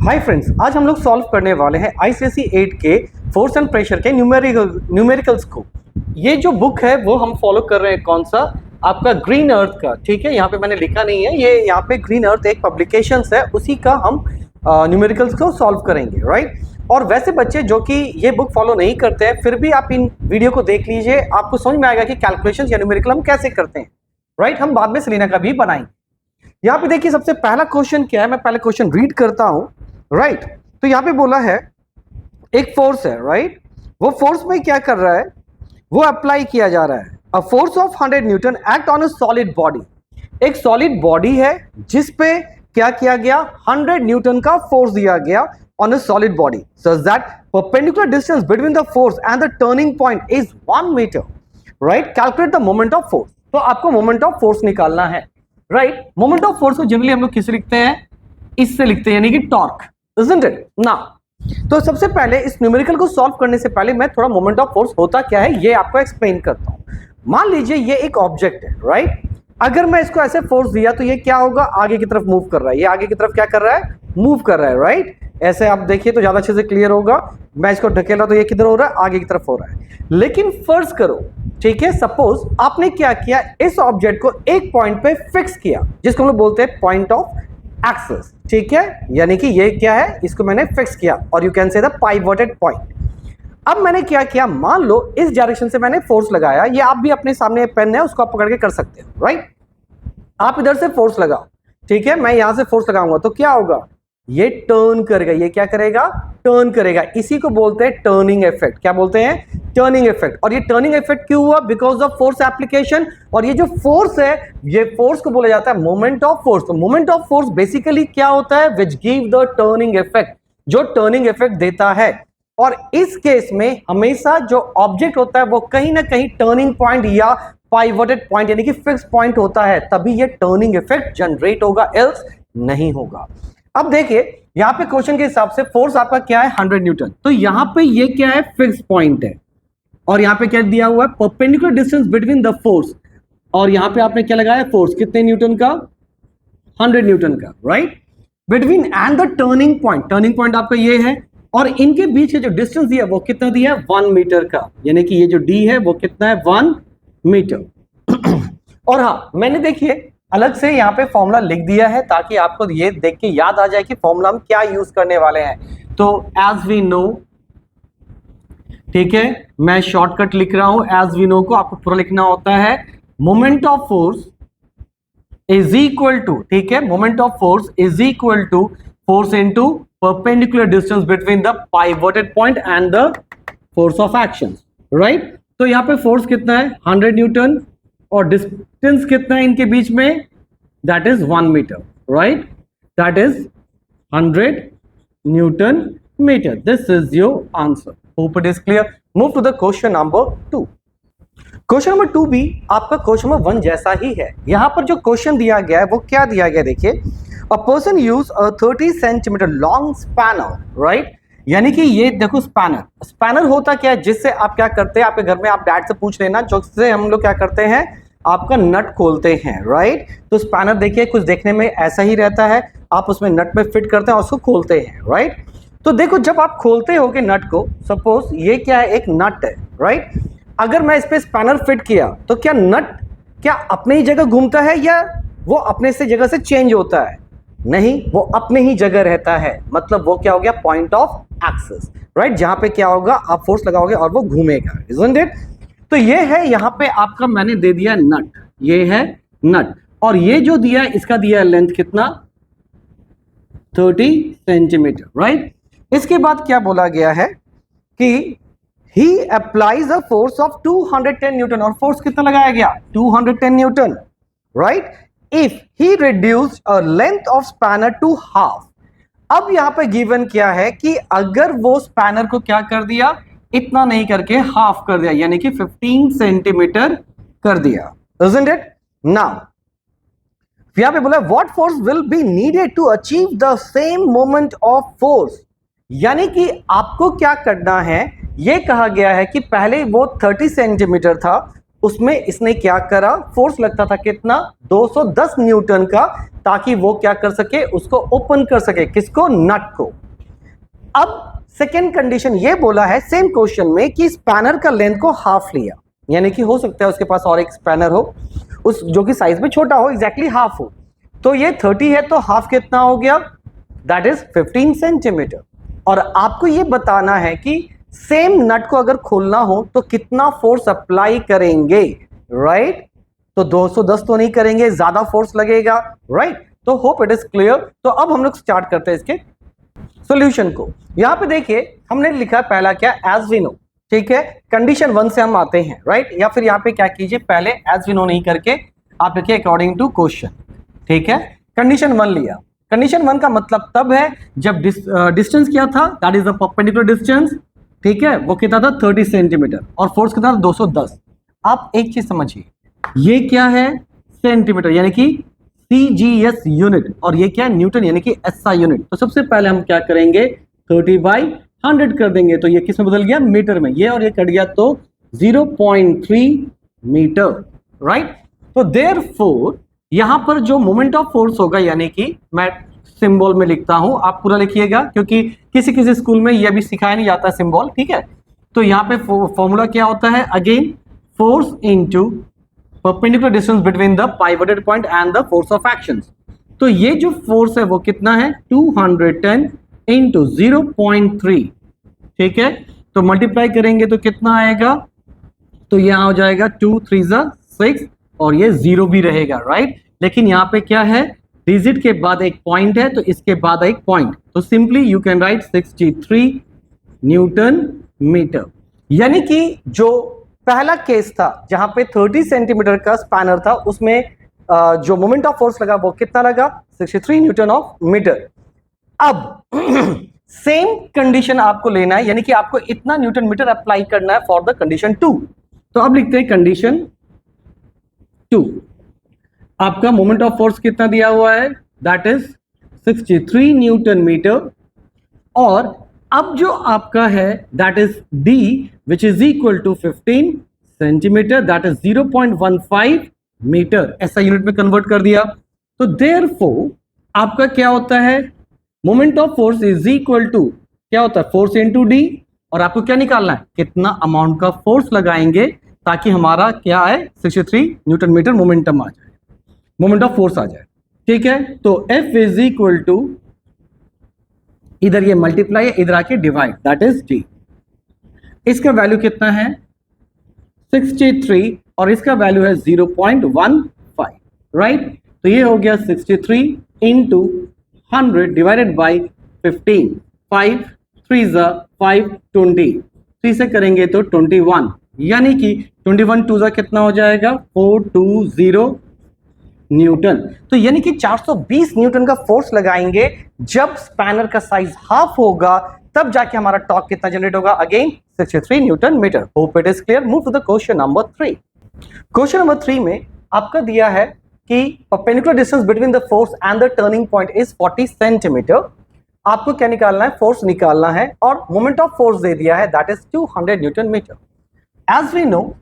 Hi friends, आज हम लोग सॉल्व करने वाले हैं आईसीएसई 8 के फोर्स एंड प्रेशर के न्यूमेरिकल्स को। ये जो बुक है वो हम फॉलो कर रहे हैं, कौन सा, आपका ग्रीन अर्थ का। ठीक है, यहाँ पे मैंने लिखा नहीं है, ये यहाँ पे ग्रीन अर्थ एक पब्लिकेशन है, उसी का हम न्यूमेरिकल्स को सॉल्व करेंगे, राइट। और वैसे बच्चे जो कि ये बुक फॉलो नहीं करते हैं, फिर भी आप इन वीडियो को देख लीजिए, आपको समझ में आएगा कि कैलकुलेशन या न्यूमेरिकल हम कैसे करते हैं, राइट। हम बाद में सेलिना का भी बनाएंगे। यहाँ पे देखिए सबसे पहला क्वेश्चन क्या है, मैं पहले क्वेश्चन रीड करता हूँ, राइट। तो यहाँ पे बोला है एक फोर्स है, राइट। वो फोर्स में क्या कर रहा है, वो अप्लाई किया जा रहा है। अ force of 100 Newton act on a solid body. एक सॉलिड बॉडी है जिस पे क्या किया गया, 100 न्यूटन का फोर्स दिया गया on a solid body, such that perpendicular distance between the force and the turning point is 1 metre, right. Calculate the moment of force. तो आपको मोमेंट ऑफ फोर्स निकालना है, राइट। मोमेंट ऑफ फोर्स को generally हम लोग किससे लिखते हैं, इससे लिखते हैं, यानी कि टॉर्क, isn't it? Now, तो सबसे पहले इस न्यूमेरिकल को सॉल्व करने से पहले मैं थोड़ा मोमेंट ऑफ फोर्स होता क्या है ये आपको एक्सप्लेन करता हूं। मान लीजिए ये एक ऑब्जेक्ट है, राइट। अगर मैं इसको ऐसे फोर्स दिया तो ये क्या होगा, आगे की तरफ मूव कर रहा है, ये आगे की तरफ क्या कर रहा है, मूव कर रहा है, राइट। ऐसे आप देखिए तो ज्यादा अच्छे से क्लियर होगा। मैं इसको ढकेला तो ये किधर हो रहा है, आगे की तरफ हो रहा है। लेकिन फर्ज करो, ठीक है, सपोज आपने क्या किया, इस ऑब्जेक्ट को एक पॉइंट पे फिक्स किया, जिसको हम लोग बोलते हैं पॉइंट ऑफ एक्सेस, ठीक है, यानी कि ये क्या है, इसको मैंने फिक्स किया, और you can say the pivoted point. अब मैंने क्या किया, मान लो इस डायरेक्शन से मैंने फोर्स लगाया, ये आप भी अपने सामने पेन है उसको आप पकड़ के कर सकते हो, राइट। आप इधर से फोर्स लगाओ, ठीक है, मैं यहां से फोर्स लगाऊंगा तो क्या होगा, ये टर्न करेगा, ये क्या करेगा, टर्न करेगा। इसी को बोलते हैं टर्निंग इफेक्ट। क्या बोलते हैं, टर्निंग इफेक्ट। और ये टर्निंग इफेक्ट क्यों हुआ, बिकॉज ऑफ फोर्स एप्लीकेशन। और ये जो फोर्स है, ये फोर्स को बोला जाता है मोमेंट ऑफ फोर्स। तो मोमेंट ऑफ फोर्स बेसिकली क्या होता है, which give the turning effect, जो टर्निंग इफेक्ट देता है। और इस केस में हमेशा जो ऑब्जेक्ट होता है वो कहीं ना कहीं टर्निंग पॉइंट या पाइवोटेड पॉइंट यानी कि फिक्स पॉइंट होता है, तभी ये टर्निंग इफेक्ट जनरेट होगा, एल्स नहीं होगा। अब देखिए यहां पे क्वेश्चन के हिसाब से फोर्स आपका क्या है, 100 न्यूटन। तो यहां पे ये क्या है, फिक्स पॉइंट है, और यहां पे क्या दिया हुआ है, perpendicular distance between the force. और यहां पे आपने क्या लगाया, फोर्स कितने न्यूटन का, 100 न्यूटन का, right. Between and the turning point, turning point आपका ये है, और इनके बीच के जो डिस्टेंस दिया है वो कितना दिया है, 1 मीटर का, यानी कि ये जो डी है वो कितना है, 1 मीटर। और हाँ, मैंने देखिए अलग से यहाँ पे फॉर्मूला लिख दिया है ताकि आपको ये देख के याद आ जाए कि फॉर्मूला हम क्या यूज करने वाले हैं। तो एज वी नो, ठीक है, मैं शॉर्टकट लिख रहा हूं, एज वी नो को आपको पूरा लिखना होता है। Moment of force is equal to, ठीक है, moment of force is equal to force into perpendicular distance between the pivoted point and the force of action, right. तो यहाँ पे फोर्स कितना है, 100 न्यूटन, और डिस्टेंस कितना है इनके बीच में, that is 1 metre, right, that is 100 newton metre. This is your answer. Hope it is clear. Move to the question number 2। Question number 2 भी आपका क्वेश्चन नंबर 1 जैसा ही है। यहां पर जो क्वेश्चन दिया गया है वो क्या दिया गया, देखिए, a person use a 30 centimetre long spanner, right. यानी कि ये देखो स्पैनर, स्पैनर होता क्या है, जिससे आप क्या करते हैं, आपके घर में आप डैड से पूछ लेना, जिससे हम लोग क्या करते हैं, आपका नट खोलते हैं, राइट। तो स्पैनर देखिए कुछ देखने में ऐसा ही रहता है, आप उसमें नट में फिट करते हैं और उसको खोलते हैं, राइट। तो देखो जब आप खोलते हो कि नट को, सपोज ये क्या है, एक नट है, राइट। अगर मैं इस पे स्पैनर फिट किया तो क्या नट क्या अपने ही जगह घूमता है या वो अपने से जगह से चेंज होता है, नहीं, वो अपने ही जगह रहता है। मतलब वो क्या हो गया, पॉइंट ऑफ एक्सेस, राइट, जहां पे क्या होगा, आप फोर्स लगाओगे और वो घूमेगा, इजंट इट। तो ये है यहाँ पे आपका, मैंने दे दिया नट, ये है नट, और ये जो दिया है इसका दिया है लेंथ कितना, 30 सेंटीमीटर, राइट। इसके बाद क्या बोला गया है कि he applies a force of 210 newton, और फोर्स कितना लगाया गया, 210 newton, right. If he reduce a length of spanner to half. अब यहां पे गिवन क्या है कि अगर वो स्पैनर को क्या कर दिया, इतना नहीं करके हाफ कर दिया, यानी कि 15 सेंटीमीटर कर दिया, isn't it? Now, यहां पे बोला what force will be needed to achieve the same moment of force. यानी कि आपको क्या करना है, ये कहा गया है कि पहले वो 30 सेंटीमीटर था, उसमें इसने क्या करा, फोर्स लगता था कितना 210 न्यूटन का, ताकि वो क्या कर सके, उसको ओपन कर सके, किसको, नट को। अब सेकेंड कंडीशन ये बोला है सेम क्वेश्चन में कि स्पैनर का लेंथ को हाफ लिया, यानी कि हो सकता है उसके पास और एक स्पैनर हो उस जो कि साइज में छोटा हो, एग्जैक्टली हाफ हो। तो ये 30 है तो हाफ कितना हो गया, दैट इज 15 सेंटीमीटर। और आपको ये बताना है कि सेम नट को अगर खोलना हो तो कितना फोर्स अप्लाई करेंगे, राइट? तो 210 तो नहीं करेंगे, ज्यादा फोर्स लगेगा, राइट? तो होप इट इज क्लियर। तो अब हम लोग स्टार्ट करते हैं इसके सॉल्यूशन को। यहां पे देखिए हमने लिखा पहला क्या, एज वी नो, ठीक है। कंडीशन 1 से हम आते हैं, राइट? या फिर यहां पे क्या कीजिए, पहले एज वी नो नहीं करके आप लिखिए अकॉर्डिंग टू क्वेश्चन, ठीक है। कंडीशन 1 लिया। कंडीशन 1 का मतलब तब है जब डिस्टेंस क्या था, that is the perpendicular distance, ठीक है, वो कितना था 30 सेंटीमीटर, और फोर्स कितना था 210। आप एक चीज समझिए, ये क्या है, सेंटीमीटर यानी कि CGS यूनिट, और ये क्या है, न्यूटन यानी कि SI यूनिट। तो सबसे पहले हम क्या करेंगे, 30/100 कर देंगे, तो ये किस में बदल गया, मीटर में। ये और ये कट गया तो 0.3 मीटर, राइट? तो देयरफॉर यहां पर जो मोमेंट ऑफ फोर्स होगा, यानी कि मैं सिंबल में लिखता हूं, आप पूरा लिखिएगा क्योंकि किसी किसी स्कूल में यह भी सिखाया नहीं जाता सिंबल, ठीक है। तो यहां पे फॉर्मूला क्या होता है, again force into perpendicular distance between the pivoted point and the force of action. तो ये जो फोर्स है वो कितना है, 210 इंटू 0.3, ठीक है। तो मल्टीप्लाई करेंगे तो कितना आएगा, तो यहां हो जाएगा 2 3 6, और ये 0 भी रहेगा, राइट? लेकिन यहाँ पे क्या है, डिजिट के बाद एक पॉइंट है तो इसके बाद एक पॉइंट, तो simply you can write 63 newton metre. यानी कि जो पहला केस था जहां पे 30 सेंटीमीटर का स्पैनर था, उसमें जो मोमेंट ऑफ फोर्स लगा वो कितना लगा, 63 न्यूटन ऑफ मीटर। अब सेम कंडीशन आपको लेना है, यानी कि आपको इतना न्यूटन मीटर अप्लाई करना है फॉर द कंडीशन 2। तो अब लिखते हैं कंडीशन 2, आपका मोमेंट ऑफ फोर्स कितना दिया हुआ है, दैट इज 63 न्यूटन मीटर, और अब जो आपका है that is D which is equal to 15 centimetre, that is 0.15 metre, ऐसा यूनिट में कन्वर्ट कर दिया। तो देयरफॉर आपका क्या होता है, moment of force is equal to क्या होता है, फोर्स इनटू D, और आपको क्या निकालना है, कितना अमाउंट का फोर्स लगाएंगे ताकि हमारा क्या है 63 न्यूटन मीटर मोमेंटम आ जाए, मोमेंट ऑफ फोर्स आ जाए, ठीक है। तो F इज इक्वल टू, इधर ये मल्टीप्लाई है, इधर आके डिवाइड, दैट इज D। इसका वैल्यू कितना है 63, और इसका वैल्यू है 0.15, राइट? तो ये हो गया 63 इंटू 100 डिवाइडेड बाई 15, 5 3 5 20, 3 से करेंगे तो 21, यानी कि 21 2 कितना हो जाएगा 420 न्यूटन। तो यानी कि 420 न्यूटन का फोर्स लगाएंगे जब स्पैनर का साइज हाफ होगा, तब जाके हमारा टॉर्क कितना जनरेट होगा, again 63 newton metre. Hope it is clear. Move to the question number 3। Question number 3 में आपका दिया है कि perpendicular distance between the force and the turning point is 40 centimetre. आपको क्या निकालना है, फोर्स निकालना है, और मोमेंट ऑफ फोर्स दे दिया है that is 200 newton metre. As we know,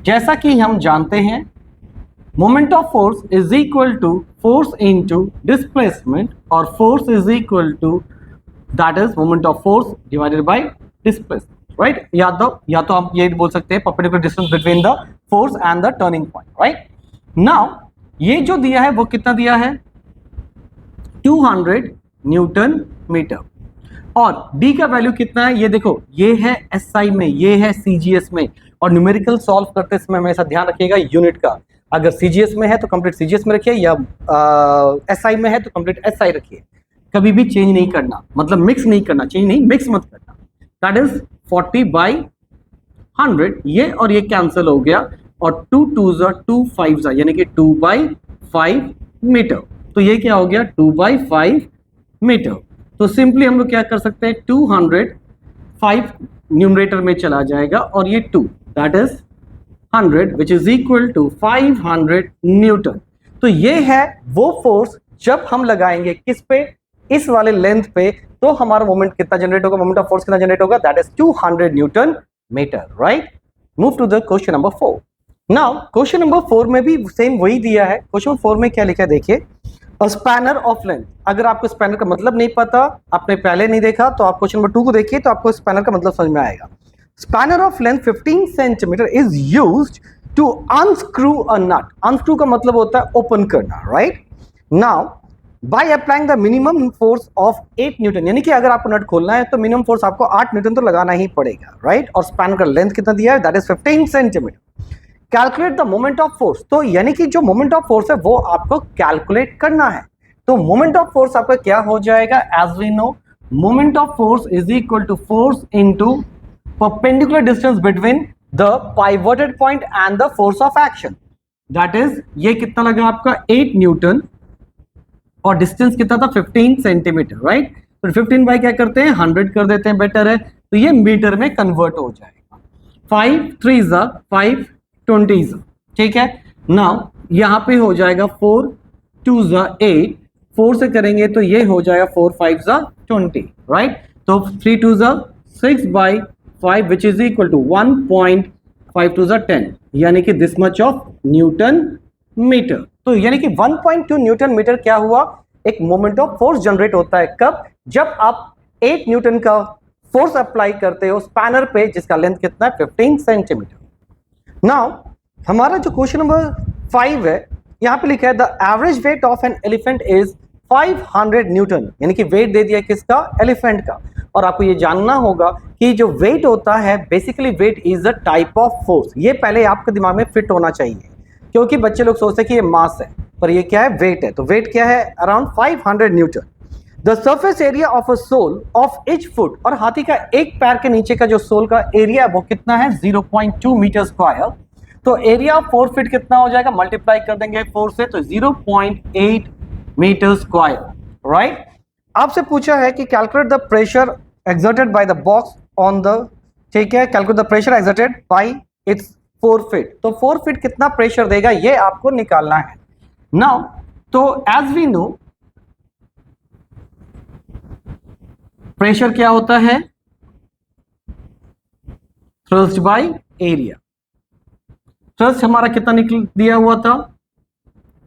जैसा कि हम जानते हैं, moment of force is equal to force into displacement, और force is equal to that is moment of force divided by displacement, right? या तो आप ये बोल सकते हैं perpendicular distance between the force and the turning point, right? Now ये जो दिया है वो कितना दिया है 200 न्यूटन मीटर, और D का वैल्यू कितना है, ये देखो, ये है SI में, ये है CGS में, और न्यूमेरिकल सॉल्व करते समय हमेशा ध्यान रखिएगा यूनिट का, अगर CGS में है तो कंप्लीट CGS में रखिए, या SI में है तो कंप्लीट SI रखिए, कभी भी चेंज नहीं करना, मतलब मिक्स नहीं करना, चेंज नहीं, मिक्स मत करना। दैट इज 40/100, ये और ये कैंसिल हो गया, और 2 2 2 5 यानी कि 2/5 मीटर। तो ये क्या हो गया 2/5 मीटर। तो सिंपली हम लोग क्या कर सकते हैं, 200 5 न्यूमरेटर में चला जाएगा, और ये 2 that is 100 which is equal to 500 newton. तो ये है वो फोर्स जब हम लगाएंगे किस पे, इस वाले लेंथ पे, तो हमारा मोमेंट कितना जनरेट होगा, मोमेंट ऑफ फोर्स कितना जनरेट होगा, that is 200 newton metre, right. Move to the question number 4। Now question number 4 में भी सेम वही दिया है। क्वेश्चन नंबर 4 में क्या लिखा है देखिए, अ स्पैनर ऑफ लेंथ। अगर आपको स्पैनर का मतलब नहीं पता, आपने पहले नहीं देखा, तो आप क्वेश्चन नंबर 2 को देखिए तो आपको स्पैनर का मतलब समझ में आएगा। Spanner of length 15 centimetre is used to unscrew a nut. Unscrew का मतलब होता है ओपन करना, right. Now by applying the minimum force of 8 newton, यानी कि अगर आपको नट खोलना है तो मिनिमम फोर्स आपको 8 न्यूटन तो लगाना ही पड़ेगा, राइट। और स्पैनर का लेंथ कितना दिया है, that is 15 centimetre. Calculate the moment of force, तो यानी कि जो मोमेंट ऑफ फोर्स है वो आपको कैलकुलेट करना है। तो मोमेंट ऑफ फोर्स आपका क्या हो जाएगा, as we know moment of force is equal to force into perpendicular distance between the pivoted point and the force of action. That is ये कितना लगा आपका 8 न्यूटन और डिस्टेंस कितना था 15 सेंटीमीटर, राइट। तो 15 बाई क्या करते हैं 100 कर देते हैं, बेटर है। तो ये मीटर में कन्वर्ट हो जाएगा। 5 3 5 20, ठीक है। नाउ यहां पे हो जाएगा 4 2 8, 4 से करेंगे तो ये हो जाएगा 4 5 20, राइट। तो 3 2 6 by 5 which is equal to 1.5 2 10, यानी कि this much of newton metre. तो यानी कि 1.2 न्यूटन मीटर क्या हुआ, एक मोमेंट ऑफ फोर्स जनरेट होता है। कब, जब आप 8 न्यूटन का फोर्स अप्लाई करते हो स्पैनर पे जिसका लेंथ कितना है 15 सेंटीमीटर। नाउ हमारा जो क्वेश्चन नंबर 5 है, यहां पे लिखा है the average weight of an elephant is 500 Newton, यानी कि वेट दे दिया किसका, एलिफेंट का। और आपको ये जानना होगा कि जो वेट होता है basically weight is a type of force. ये पहले आपके दिमाग में फिट होना चाहिए, क्योंकि बच्चे लोग सोचते हैं कि ये मास है, पर ये क्या है, वेट है। तो वेट क्या है, around 500 newton. The surface area of a sole of each foot, और हाथी का एक पैर के नीचे का जो सोल का एरिया वो कितना है 0.2 मीटर स्क्वायर। तो एरिया ऑफ 4 फीट कितना हो जाएगा, मल्टीप्लाई कर देंगे 4 से तो 0.8 मीटर स्क्वायर, राइट। आपसे पूछा है कि calculate the pressure exerted by the box on the, ठीक है, calculate the pressure exerted by it's 4 feet. तो 4 फीट कितना प्रेशर देगा ये आपको निकालना है। नाउ तो एज वी नो प्रेशर क्या होता है, थ्रस्ट बाय एरिया। थ्रस्ट हमारा कितना निकल दिया हुआ था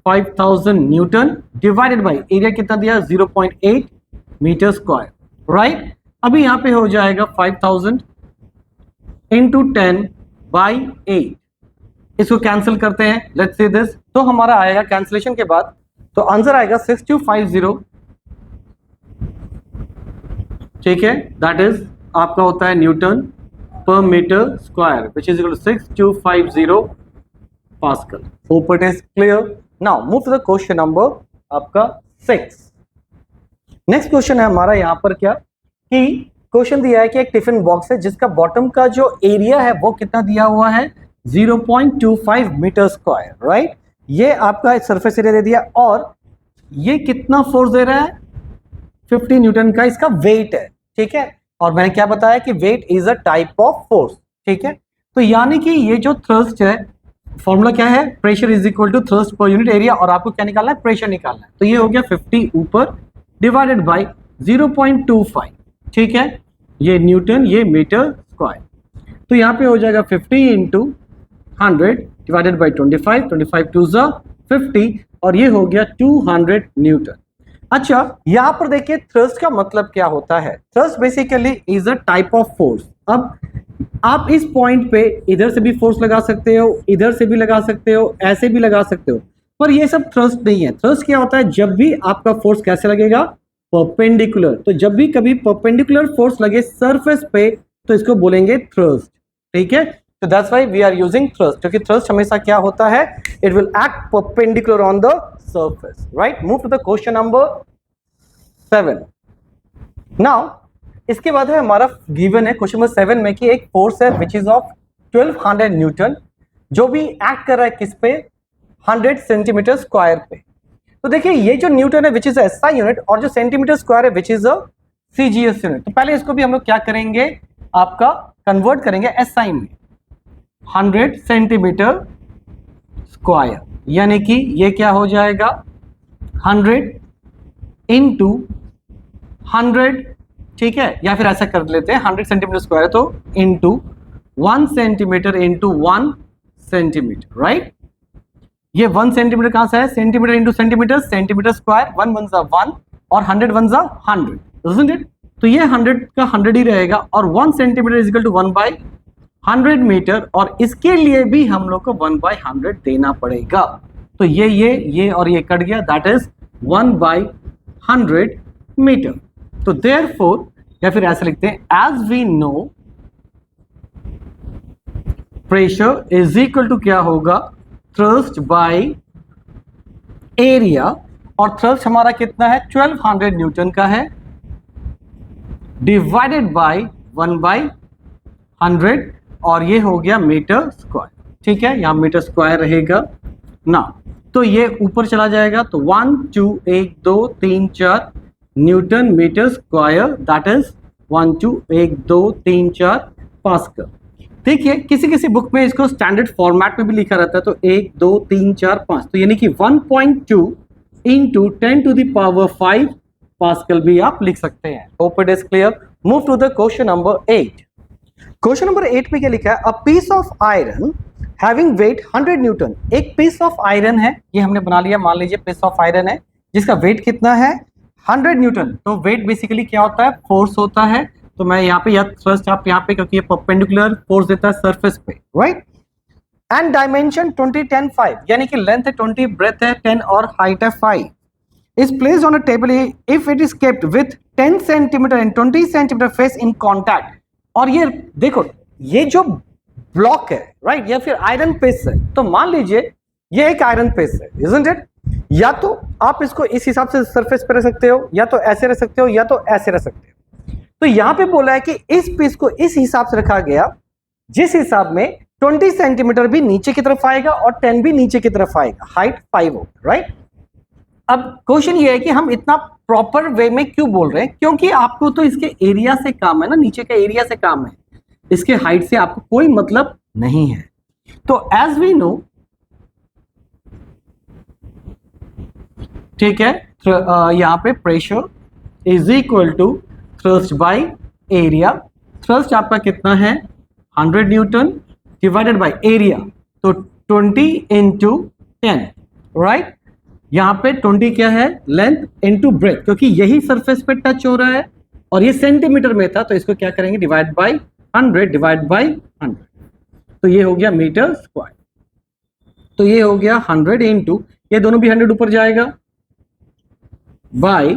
5000 न्यूटन डिवाइडेड बाय एरिया कितना दिया 0.8 मीटर स्क्वायर, राइट। अभी यहां पे हो जाएगा 5000 इंटू 10 बाई 8, इसको कैंसिल करते हैं, लेट्स सी दिस। तो हमारा आएगा कैंसिलेशन के बाद तो आंसर आएगा 6250, ठीक है। दैट इज आपका होता है newton per metre square which is equal to 6250 pascal. Hope it is clear. Now move to the question number आपका 6। नेक्स्ट क्वेश्चन है हमारा यहाँ पर क्या कि क्वेश्चन दिया है कि एक टिफिन बॉक्स है जिसका बॉटम का जो एरिया है वो कितना दिया हुआ है 0.25 मीटर स्क्वायर, राइट। ये आपका सरफेस एरिया दे दिया और ये कितना फोर्स दे रहा है 50 न्यूटन का इसका वेट है, ठीक है। और मैंने क्या बताया कि weight is a type of force, ठीक है। तो यानी कि ये जो थ्रस्ट है फॉर्मूला क्या है, pressure is equal to thrust per unit area, और आपको क्या निकालना है, प्रेशर निकालना है। तो ये हो गया 50 ऊपर डिवाइडेड बाय 0.25, ठीक है। ये न्यूटन, ये मीटर स्क्वायर। तो यहाँ पे हो जाएगा 50 इंटू 100 डिवाइडेड बाई 25, 25 टू 50 और ये हो गया 200 न्यूटन। अच्छा यहां पर देखिए थ्रस्ट का मतलब क्या होता है, thrust basically is a type of force. अब आप इस पॉइंट पे इधर से भी फोर्स लगा सकते हो, इधर से भी लगा सकते हो, ऐसे भी लगा सकते हो, पर ये सब थ्रस्ट नहीं है। थ्रस्ट क्या होता है, जब भी आपका फोर्स कैसे लगेगा, परपेंडिकुलर। तो जब भी कभी परपेंडिकुलर फोर्स लगे सरफेस पे तो इसको बोलेंगे थ्रस्ट, ठीक है। तो that's why we are using thrust, क्योंकि थ्रस्ट हमेशा क्या होता है, it will act perpendicular on the surface, right. Move to the question number 7। Now इसके बाद है हमारा गिवन है क्वेश्चन नंबर 7 में कि एक फोर्स है विच इज ऑफ 1200 न्यूटन जो भी एक्ट कर रहा है किस पे, 100 सेंटीमीटर स्क्वायर पे। तो देखिए ये जो न्यूटन है विच इज एसआई यूनिट और जो सेंटीमीटर स्क्वायर है which is a CGS unit. तो पहले इसको भी हम लोग क्या करेंगे, आपका कन्वर्ट करेंगे एसआई में, 100 सेंटीमीटर स्क्वायर, यानी कि ये क्या हो जाएगा 100 इंटू 100, ठीक है। या फिर ऐसा कर लेते हैं 100 सेंटीमीटर स्क्वायर है तो into 1 centimetre into 1 centimetre, right. ये 1 सेंटीमीटर कहां से है, centimetre into centimetre, centimetre square, 1 one जा 1 और 100 वन जा 100, isn't it? तो ये 100 का 100 ही रहेगा और 1 centimetre is equal to 1/100 metre, और इसके लिए भी हम लोग को 1/100 देना पड़ेगा। तो ये और ये कट गया, दैट इज 1/100 मीटर। तो देयरफॉर, या फिर ऐसे लिखते हैं, as we know pressure is equal to क्या होगा, थ्रस्ट बाय एरिया, और थ्रस्ट हमारा कितना है 1200 न्यूटन का है, डिवाइडेड बाय 1/100, और ये हो गया मीटर स्क्वायर। ठीक है, यहां मीटर स्क्वायर रहेगा ना, तो ये ऊपर चला जाएगा, तो 1 2 1 2 3 4 newton metre square, that is 1 2 1 2 3 4 pascal. देखिए किसी किसी बुक में इसको स्टैंडर्ड फॉर्मेट में भी लिखा रहता है, तो 1 2 3 4 5, तो यानी कि 1.2 into 10 to the power 5 pascal भी आप लिख सकते हैं। Hope it is clear. Move to the question number 8। Question number 8 में क्या लिखा है, a piece of iron having weight 100 newton. एक पीस ऑफ आयरन है, ये हमने बना लिया, मान लीजिए पीस ऑफ आयरन है जिसका वेट कितना है 100 न्यूटन। तो वेट बेसिकली क्या होता है, फोर्स होता है। तो मैं यहाँ पे, या थ्रस्ट आप यहाँ पे, क्योंकि ये परपेंडिकुलर फोर्स देता है सरफेस पे, राइट। एंड डायमेंशन 20 10 5, यानी कि लेंथ है 20, ब्रेथ है 10 और हाइट है 5, is placed on a table if it is kept with 10 centimetre and 20 centimetre face in contact. और ये देखो, ये जो ब्लॉक है, राइट, या फिर आयरन पीस है, तो मान लीजिए ये एक आयरन पीस है, इजंट इट। या तो आप इसको इस हिसाब से सरफेस पे रख सकते हो, या तो ऐसे रख सकते हो, या तो ऐसे रख सकते हो। तो यहां पे बोला है कि इस पीस को इस हिसाब से रखा गया जिस हिसाब में 20 सेंटीमीटर भी नीचे की तरफ आएगा और 10 भी नीचे की तरफ आएगा, हाइट 5 हो, राइट। अब क्वेश्चन ये है कि हम इतना प्रॉपर वे में क्यों बोल रहे हैं, क्योंकि आपको तो इसके एरिया से काम है ना, नीचे के एरिया से काम है, इसके हाइट से आपको कोई मतलब नहीं है। तो एज वी नो, ठीक है, यहां पे pressure is equal to thrust by area. Thrust आपका कितना है 100 न्यूटन डिवाइडेड बाय एरिया, तो 20 इंटू 10, राइट। यहां पे 20 क्या है, लेंथ इंटू ब्रेथ, क्योंकि यही सरफेस पे टच हो रहा है और ये सेंटीमीटर में था, तो इसको क्या करेंगे, डिवाइड बाय 100, डिवाइड बाय 100, तो ये हो गया मीटर स्क्वायर। तो ये हो गया 100 इंटू, ये दोनों भी 100 ऊपर जाएगा, बाय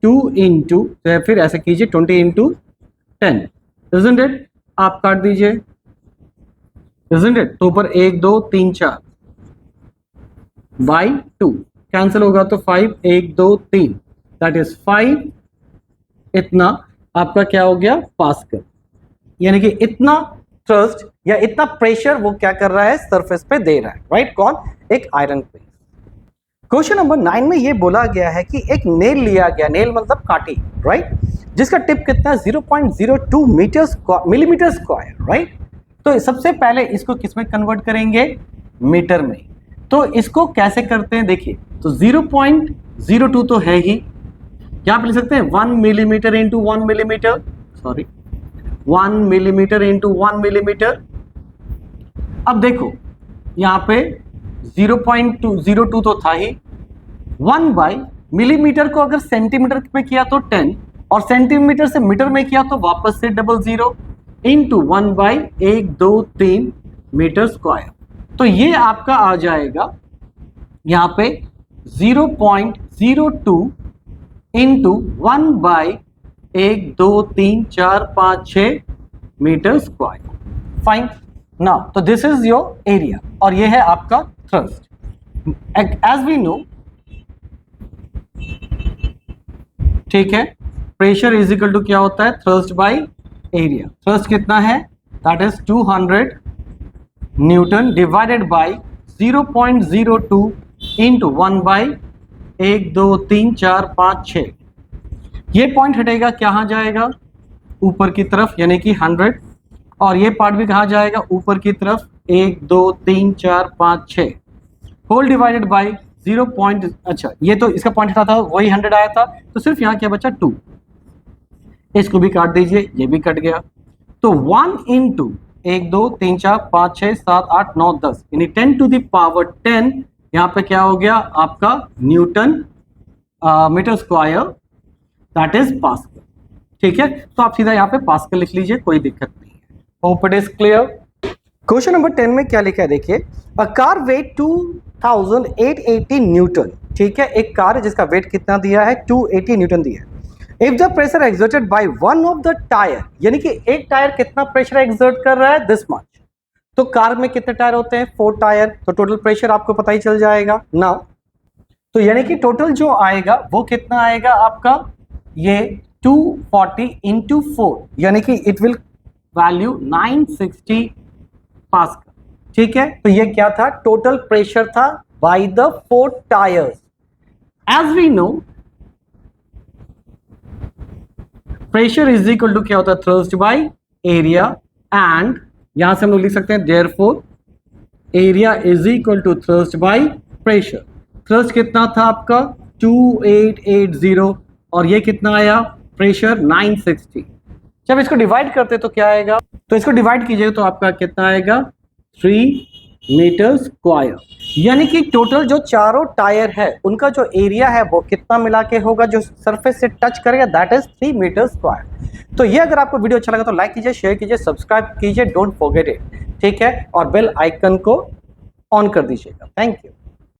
2 इंटू, फिर ऐसे कीजिए 20 इंटू 10, isn't it? आप काट दीजिए, isn't it? तो ऊपर 1 2 3 4 बाय 2 कैंसिल होगा, तो 5 1 2 3, दैट इज 5। इतना आपका क्या हो गया, पास्कल, यानी कि इतना थ्रस्ट या इतना प्रेशर वो क्या कर रहा है, सरफेस पे दे रहा है, राइट। कौन, एक आयरन पे। क्वेश्चन नंबर 9 में ये बोला गया है कि एक नेल लिया गया, नेल मतलब कांटी, राइट, जिसका टिप कितना है 0.02 मिलीमीटर स्क्वायर, राइट। तो सबसे पहले इसको किस में कन्वर्ट करेंगे, मीटर में। तो इसको कैसे करते हैं, देखिए, तो 0.02 तो है ही, क्या आप लिख सकते हैं 1 millimetre into 1 millimetre, sorry 1 millimetre into 1 millimetre. अब देखो यहां पे 0.02 तो था ही, 1 बाय मिलीमीटर को अगर सेंटीमीटर में किया तो 10, और सेंटीमीटर से मीटर में किया तो वापस से 00 इंटू 1 बाय 1 2 3 मीटर स्क्वायर। तो ये आपका आ जाएगा यहां पे 0.02 into 1 by 1 2 3 4 5 6 metre square. Fine, now तो दिस इज योर एरिया और ये है आपका थ्रस्ट, एज वी नो, ठीक है। प्रेशर इज इक्वल टू क्या होता है, थ्रस्ट बाय एरिया। थ्रस्ट कितना है, that is 200 newton divided by 0.02 into 1 by 1 2 3 4 5 6। ये पॉइंट हटेगा, कहाँ जाएगा, ऊपर की तरफ, यानी कि 100, और ये पार्ट भी कहाँ जाएगा, ऊपर की तरफ, 1 2 3 4 5 6 होल डिवाइडेड बाय 0. अच्छा, ये तो इसका पॉइंट हटा था, वही 100 आया था, तो सिर्फ यहाँ क्या बचा 2, इसको भी काट दीजिए, ये भी कट गया। तो 1 इंटू 1 2 3 4 5 6 7 8 9 10 यानी 10 टू द पावर 10 यहाँ पे क्या हो गया आपका newton metre square, that is pascal. ठीक है, तो आप सीधा यहाँ पे पास्कल लिख लीजिए, कोई दिक्कत नहीं है। Hope it is clear. Question number 10 में क्या लिखा है देखिए, अ कार वेट 2880 न्यूटन। ठीक है, एक कार है जिसका वेट कितना दिया है, 280 न्यूटन दिया है। If the pressure exerted by one of the tyre, यानी कि एक टायर कितना प्रेशर एक्सर्ट कर रहा है, दिस मच। तो कार में कितने टायर होते हैं, 4 टायर, तो टोटल प्रेशर आपको पता ही चल जाएगा ना। तो यानी कि टोटल जो आएगा वो कितना आएगा आपका, ये 240 इंटू 4, यानी कि इट विल वैल्यू 960 पास्कल। ठीक है, तो ये क्या था, टोटल प्रेशर था by the 4 tyres. As we know pressure is equal to क्या होता है, थ्रस्ट बाय एरिया, एंड यहां से हम लोग लिख सकते हैं therefore area is equal to thrust by pressure. Thrust कितना था आपका 2880 और ये कितना आया प्रेशर 960। जब इसको डिवाइड करते तो क्या आएगा, तो इसको डिवाइड कीजिएगा तो आपका कितना आएगा 3 मीटर स्क्वायर। यानी कि टोटल जो चारों टायर है उनका जो एरिया है वो कितना मिला के होगा, जो सरफेस से टच करेगा, दैट इज 3 मीटर स्क्वायर। तो ये अगर आपको वीडियो अच्छा लगा तो लाइक कीजिए, शेयर कीजिए, सब्सक्राइब कीजिए, डोंट फॉरगेट इट। ठीक है, और बेल आइकन को ऑन कर दीजिएगा। Thank you.